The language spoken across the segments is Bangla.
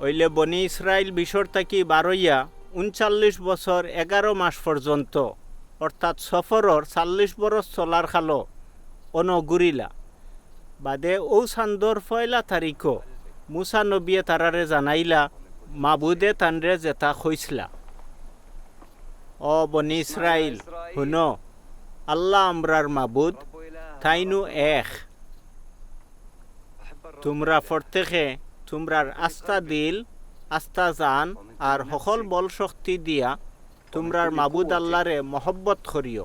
ওইলে বনি ইসরায়েল বিশর থাকি বারইয়া ৩৯ বছর ১১ মাস পর্যন্ত অর্থাৎ সফরর ৪০ বরস চলার খালো অনগুরিলা বাদে ও চান্দর পয়লা তারিখ মুসা নবিয়ে তারারে জানাইলা মাবুদে তানরে জেতা খইসলা ও বনি ইসরায়েল হুন আল্লাহ আমরার মাবুদ তাইনু এক তোমরা প্রত্যেকে তোমরার আস্থা দিল আস্থা জান আর সকল বল শক্তি দিয়া তোমরার মাবুদ আল্লাহরে মহব্বত করিও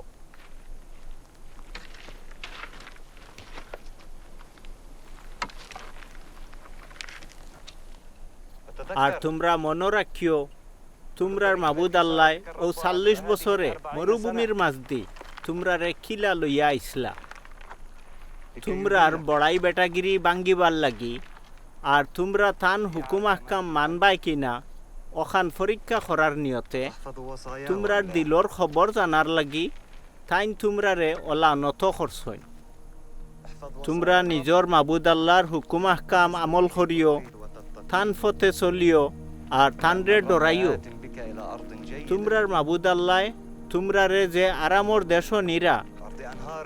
আর তোমরা মনে রাখিও তোমরার মাবুদ আল্লাহ ও ৪০ বছরে মরুভূমির মাঝ দি তোমরারে খিলা লইয়া আইসলা তোমরার বড়াই বেটাগিরি বাঙ্গিবার লাগি আর তোমরা তান হুকুম আহকাম মানবাই কিনা অখান পরীক্ষা করার নিয়তে তোমরার দিলর খবর জানার লাগি তাইন তোমরারে ওলা নত করছই তোমরা নিজর মাবুদ আল্লাহর হুকুম আহকাম আমল করিও থান ফতে চলিও আর থানরে ডরাইও তোমরার মাবুদ আল্লাহ তোমরারে যে আরামর দেশ নিরা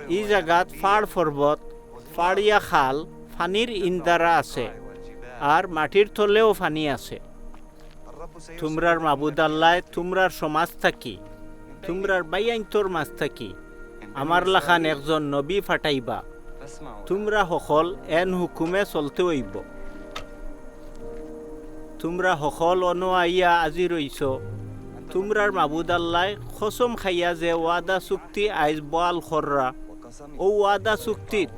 ই জাগাত ফাড় পর্বত ফাড়িয়া খাল ফানির ইন্দারা আছে আর মাটির তলেও ফানি আছে তোমরার মাবুদ আল্লাহ তোমরার সমাজ থাকি তোমরার বাইয়াইন্তর মাঝ থাকি আমার লাখান একজন নবী ফাটাইবা তোমরা সকল এন হুকুমে চলতে হইব তোমরা সকল আইয়া আজি রইছ তোমরার মাবুদ আল্লাহ খসম খাইয়া যে ওয়াদা চুক্তি আইজ বয়াল খররা ও ওয়াদা চুক্তিত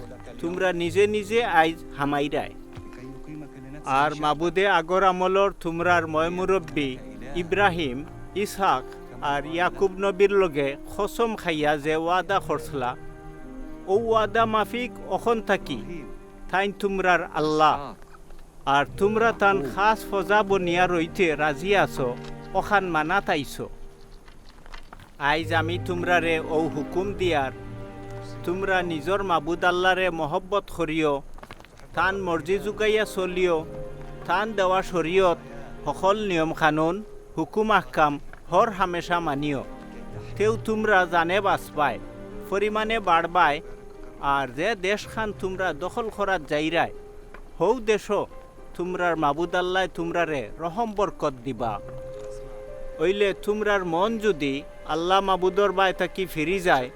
তোমরা নিজে নিজে আইজ হামাইরায় আর মাবুদে আগর আমলর তোমরার ময় মুরব্বী ইব্রাহিম ইসহাক আর ইয়াকুব নবীর লগে খসম খাইয়া যে ওয়াদা করছলা ও ওয়াদা মাফিক অখন থাকি থাইন তোমরার আল্লাহ আর তোমরা তান খাস ফজা বনিয়া রইতে রাজি আছো অখান মানা তাইছো আইজ আমি তোমরারে ও হুকুম দিয়ার তোমরা নিজর মাবুদ আল্লাহরে মহব্বত করিও তান মর্জি জুগাইয়া চলিও তান দেওয়া শরীয়ত সকল নিয়ম কানুন হুকুম আহকাম হর হামেশা মানিও তেও তোমরা জানে বাঁচবাই পরিমাণে বাড়বাই আর যে দেশ খান তোমরা দখল করাত যাইরাই হৌ দেশ তোমরার মাবুদ আল্লাহ তোমরারে রহম বরকত দিবা ওইলে তোমরার মন যদি আল্লাহ মাবুদর বাই থাকি ফিরি যায়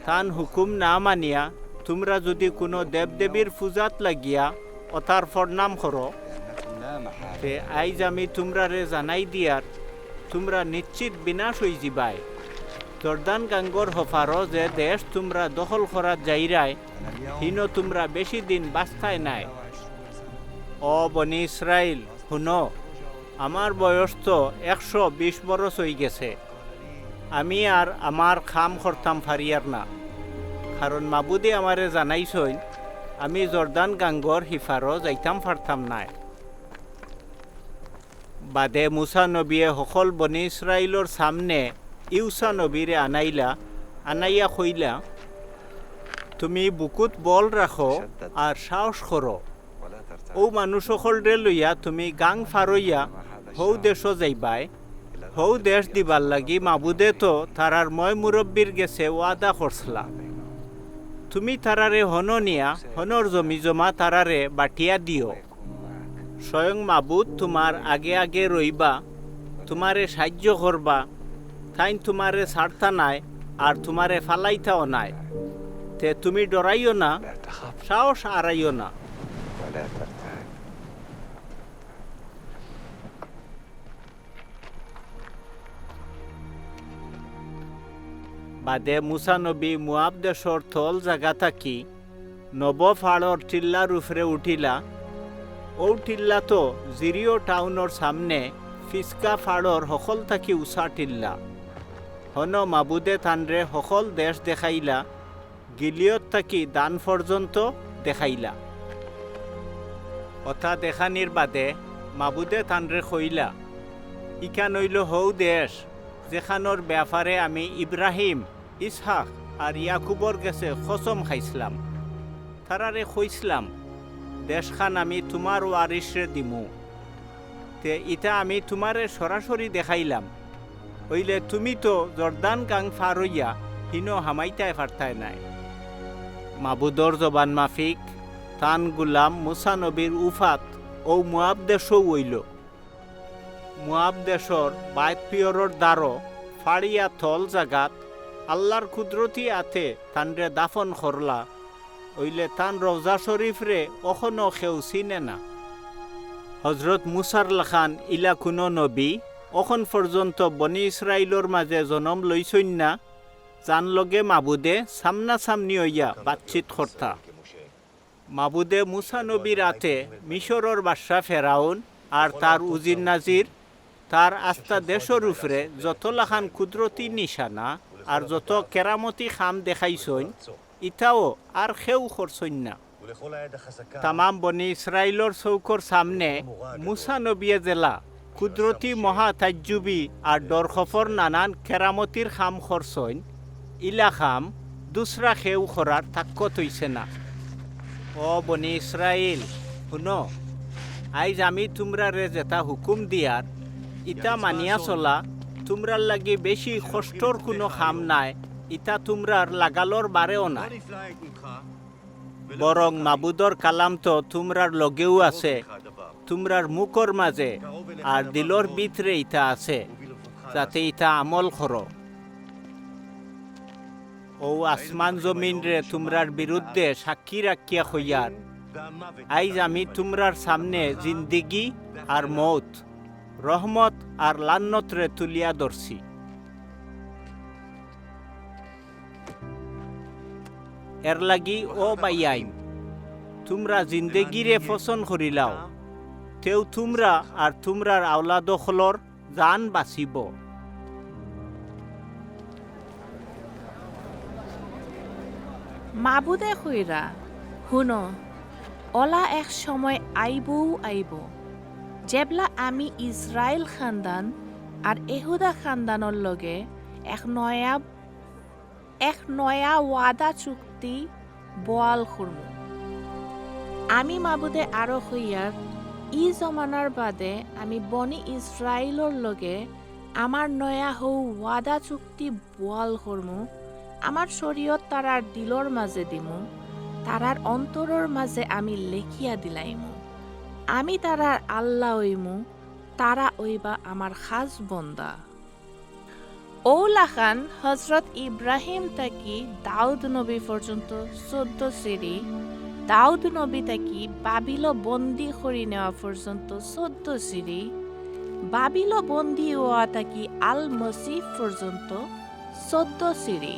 তান হুকুম না মানিয়া তোমরা যদি কোনো দেবদেবীর পূজাত লাগিয়া অতার ফরনাম করো তে আইজ আমি তোমরারে জানাই দিয়ার তোমরা নিশ্চিত বিনাশ হই যাবাই জর্দান গাঙ্গর হফারো যে দেশ তোমরা দখল করাত যাইরাই হিন তোমরা বেশি দিন বাস্তায় নাই ও বনি ইসরায়েল শুনো আমার বয়স তো ১২০ বরস হয়ে গেছে আমি আর আমার খাম করতাম ফারিয়ার না কারণ মাবুদে আমারে জানাইছই আমি জর্দান গাঙ্গর হিফারও যাইতাম পারতাম নাই বাদে মুসা নবীয়ে সকল বনি ইসরায়েলর সামনে ইউসা নবীরে আনাইয়া কইলা তুমি বুকুত বল রাখো আর সাহস করো ও মানুষ সকলরে লইয়া তুমি গাং ফারইয়া হৌ দেশ যাইবাই হৌ দেশ দিবার লাগি মাবুদে তো তারার ময় মুরব্বীর গেছে ওয়াদা করছলা তুমি তারারে হন নিয়া হনর জমি জমা তারারে বাটিয়া দিও স্বয়ং মাবুদ তোমার আগে আগে রইবা তোমারে সাহায্য করবা তাইন তোমারে ছাড়তা নাই আর তোমারে ফালাইতাও নাই তে তুমি ডরাইও না সাহস আড়াইও না বাদে মুসা নবী মুয়াব দেশর থল জাগা থাকি নব ফাড়র টিল্লার উপরে উঠিলা ও টিল্লা তো জিরিও টাউনের সামনে ফিসকা ফাড়র সকল থাকি উষা টিল্লা হন মাবুদে তানরে সকল দেশ দেখাইলা গিলিয়ত থাকি দান পর্যন্ত দেখাইলা কথা দেখানির বাদে মাবুদে তানরে কইলা ইকা নইল হৌ দেশ যেখানোর ব্যাপারে আমি ইব্রাহিম ইসহাক আর ইয়াকুবর গেছে কসম খাইছিলাম তারারে কইছিলাম দেশখান আমি তোমার ওয়ারিসরে দিমু তে ইটা আমি তোমারে সরাসরি দেখাইলাম, হইলে তুমি তো জর্দান গাং ফার হইয়া হিন হামাইতায় ফারতায় নাই। মাবুদর জবান মাফিক তান গুলাম মুসা নবীর উফাত ও মুয়াব দেশও হইল। মুয়াব দেশর বাইত পিয়রর দ্বারো ফাড়িয়া থল জাগাত আল্লাহর কুদরতি আতে তানরে দাফন করলা, হইলে তান রওজা শরীফরে অখনো খেউ চিনে না। হজরত মুসার লাখান ইলা কোনো নবী অখন পর্যন্ত বনি ইসরাইলর মাঝে জনম লইছইন না, জান লগে মাবুদে সামনা সামনি হইয়া বাতচিত কর্তা। মাবুদে মুসা নবীর আতে মিশরর বাদশা ফেরাউন আর তার উজির নাজির তার আস্থা দেশর উপরে যত লাখান কুদরতি নিশানা আর যত কেরামতি খাম দেখাইছইন, ইটাও আর খেউ করছইন না। তামাম বনি ইসরাইলর চৌকর সামনে মুসা নবিয়ে জেলা কুদরতি মহা তাজ্জুবি আর দরখফর নানান কেরামতির খাম খরচইন, ইলা খাম দুসরা খেউ খরার তাক্কত হইছে না। ও বনি ইসরাইল শুনো, আইজ আমি তোমরারে যেটা হুকুম দিয়ার ইটা মানিয়া চলা, তোমরার লাগি বেশি কষ্টর কোনো খাম নাই, ইটা তোমরার লাগালর বারেও নাই। বরং মাবুদর কালাম তো তোমরার লগেও আছে, তোমরার মুখর মাঝে আর দিলর ভিতরে ইটা আছে, যাতে ইটা আমল করো। ও আসমান জমিন রে তোমরার বিরুদ্ধে সাক্ষী রাখিয়া হইয়ার আইজ আমি তোমরার সামনে জিন্দিগি আর মৌত, রহমত আর লান্নত রে তুলিয়া ধরছি। এর লাগি ও বাইয়াইন, তোমরা জিন্দেগিরে পছন্দ করিলাও, তেও তোমরা আর তোমরার আওলাদখলর জান বাঁচিব। মাবুদে কইরা শুনো, ওলা এক সময় আইব যেবলা আমি ইসরায়েল খানদান আর এহুদা খানদানোর লগে এক নয়া ওয়াদা চুক্তি বোয়াল করমু। আমি মাবুদে আরো হইয়ার ই জমানার বাদে আমি বনি ইসরায়েলর লগে আমার নয়া হৌ ওয়াদা চুক্তি বোয়াল করমু। আমার শরীয়ত তারার দিলর মাঝে দিমু, তারার অন্তরর মাঝে আমি লেখিয়া দিলাইমু। আমি তারার আল্লাহ হইমু, তারা ওইবা আমার খাস বন্দা। ওলাখান হজরত ইব্রাহিম তাকি দাউদ নবী পর্যন্ত 14 সিরি, দাউদ নবী তাকি বাবিল বন্দি করি নেওয়া পর্যন্ত 14 সিরি, বাবিল বন্দি হওয়া তাকি আল মসিফ পর্যন্ত 14 সিরি।